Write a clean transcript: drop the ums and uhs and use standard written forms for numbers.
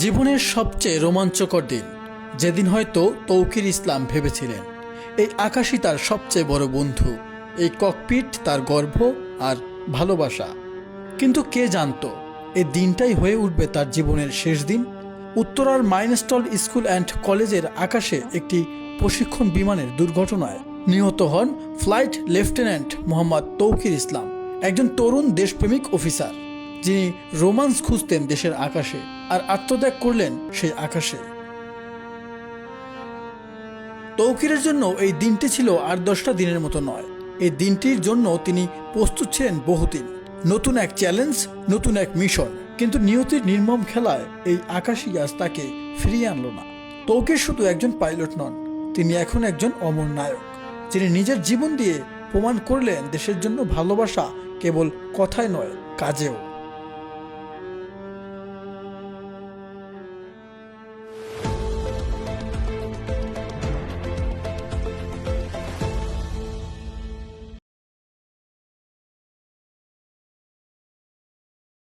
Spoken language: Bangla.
জীবনের সবচেয়ে রোমাঞ্চকর দিন, যেদিন হয়তো তৌকির ইসলাম ভেবেছিলেন এই আকাশই তার সবচেয়ে বড় বন্ধু, এই ককপিট তার গর্ব আর ভালোবাসা। কিন্তু কে জানতো এই দিনটাই হয়ে উঠবে তার জীবনের শেষ দিন। উত্তরার মাইনস্টল স্কুল অ্যান্ড কলেজের আকাশে একটি প্রশিক্ষণ বিমানের দুর্ঘটনায় নিহত হন ফ্লাইট লেফটেন্যান্ট মোহাম্মদ তৌকির ইসলাম, একজন তরুণ দেশপ্রেমিক অফিসার যিনি রোমান্স খুঁজতেন দেশের আকাশে আর আত্মত্যাগ করলেন সেই আকাশে। তৌকিরের জন্য এই দিনটি ছিল 8-10টা দিনের মতো নয়। এই দিনটির জন্য তিনি প্রস্তুত ছিলেন বহুদিন। নতুন এক চ্যালেঞ্জ, নতুন এক মিশন। কিন্তু নিয়তির নির্মম খেলায় এই আকাশই আজ তাকে ফিরিয়ে আনলো না। তৌকির শুধু একজন পাইলট নন, তিনি এখন একজন অমর নায়ক, যিনি নিজের জীবন দিয়ে প্রমাণ করলেন দেশের জন্য ভালোবাসা কেবল কথায় নয়, কাজেও।